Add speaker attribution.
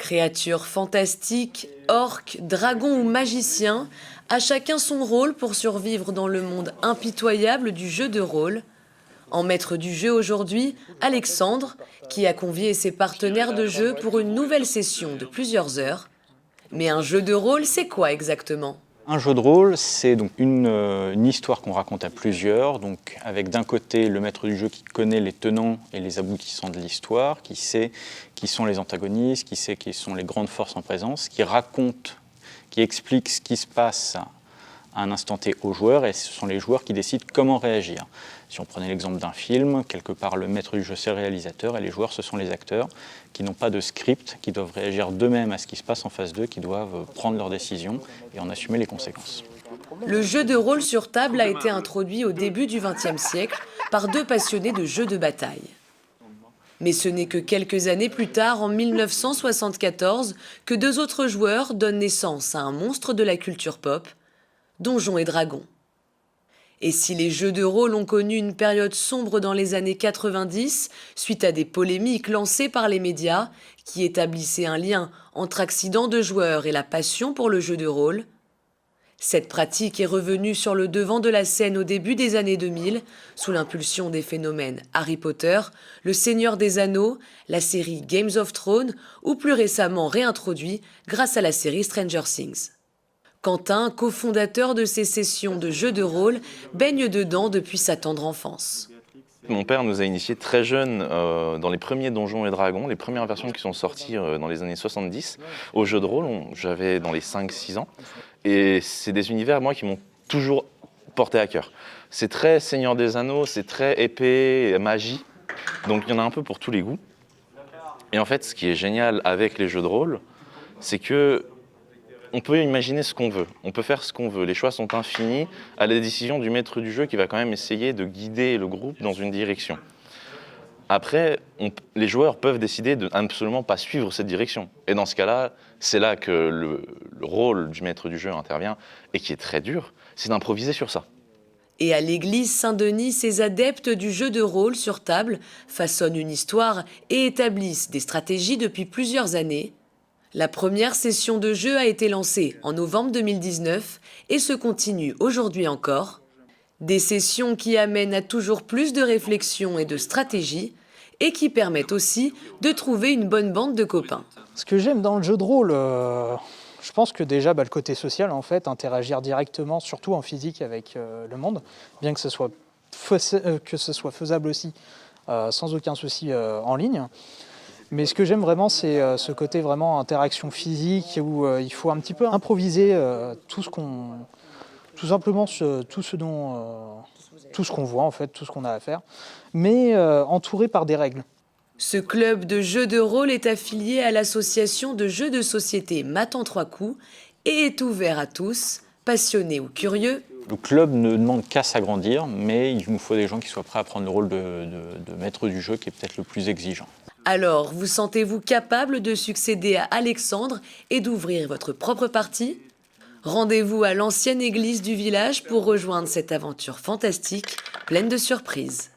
Speaker 1: Créatures fantastiques, orques, dragons ou magiciens, à chacun son rôle pour survivre dans le monde impitoyable du jeu de rôle. En maître du jeu aujourd'hui, Alexandre, qui a convié ses partenaires de jeu pour une nouvelle session de plusieurs heures. Mais un jeu de rôle, c'est quoi exactement ?
Speaker 2: Un jeu de rôle, c'est donc une histoire qu'on raconte à plusieurs, donc avec d'un côté le maître du jeu qui connaît les tenants et les aboutissants de l'histoire, qui sait qui sont les antagonistes, qui sait qui sont les grandes forces en présence, qui raconte, qui explique ce qui se passe à un instant T aux joueurs, et ce sont les joueurs qui décident comment réagir. Si on prenait l'exemple d'un film, quelque part le maître du jeu c'est le réalisateur et les joueurs ce sont les acteurs qui n'ont pas de script, qui doivent réagir d'eux-mêmes à ce qui se passe en face d'eux, qui doivent prendre leurs décisions et en assumer les conséquences.
Speaker 1: Le jeu de rôle sur table a été introduit au début du XXe siècle par deux passionnés de jeux de bataille. Mais ce n'est que quelques années plus tard, en 1974, que deux autres joueurs donnent naissance à un monstre de la culture pop, Donjons et Dragons. Et si les jeux de rôle ont connu une période sombre dans les années 90, suite à des polémiques lancées par les médias qui établissaient un lien entre accidents de joueurs et la passion pour le jeu de rôle, cette pratique est revenue sur le devant de la scène au début des années 2000, sous l'impulsion des phénomènes Harry Potter, Le Seigneur des Anneaux, la série Games of Thrones ou plus récemment réintroduit grâce à la série Stranger Things. Quentin, cofondateur de ces sessions de jeux de rôle, baigne dedans depuis sa tendre enfance.
Speaker 3: Mon père nous a initiés très jeunes dans les premiers Donjons et Dragons, les premières versions qui sont sorties dans les années 70, au jeu de rôle. J'avais dans les 5-6 ans. Et c'est des univers, moi, qui m'ont toujours porté à cœur. C'est très Seigneur des Anneaux, c'est très épée, magie. Donc il y en a un peu pour tous les goûts. Et en fait, ce qui est génial avec les jeux de rôle, c'est que on peut imaginer ce qu'on veut, on peut faire ce qu'on veut. Les choix sont infinis à la décision du maître du jeu qui va quand même essayer de guider le groupe dans une direction. Après, les joueurs peuvent décider de absolument pas suivre cette direction. Et dans ce cas-là, c'est là que le rôle du maître du jeu intervient et qui est très dur, c'est d'improviser sur ça.
Speaker 1: Et à l'église Saint-Denis, ces adeptes du jeu de rôle sur table façonnent une histoire et établissent des stratégies depuis plusieurs années. La première session de jeu a été lancée en novembre 2019 et se continue aujourd'hui encore. Des sessions qui amènent à toujours plus de réflexion et de stratégie et qui permettent aussi de trouver une bonne bande de copains.
Speaker 4: Ce que j'aime dans le jeu de rôle, je pense que déjà le côté social, en fait, interagir directement, surtout en physique avec le monde, bien que ce soit faisable aussi sans aucun souci en ligne. Mais ce que j'aime vraiment, c'est ce côté vraiment interaction physique où il faut un petit peu improviser tout ce qu'on voit en fait, tout ce qu'on a à faire, mais entouré par des règles.
Speaker 1: Ce club de jeux de rôle est affilié à l'association de jeux de société Math en 3 coups et est ouvert à tous, passionnés ou curieux.
Speaker 2: Le club ne demande qu'à s'agrandir, mais il nous faut des gens qui soient prêts à prendre le rôle de maître du jeu qui est peut-être le plus exigeant.
Speaker 1: Alors, vous sentez-vous capable de succéder à Alexandre et d'ouvrir votre propre partie ? Rendez-vous à l'ancienne église du village pour rejoindre cette aventure fantastique, pleine de surprises.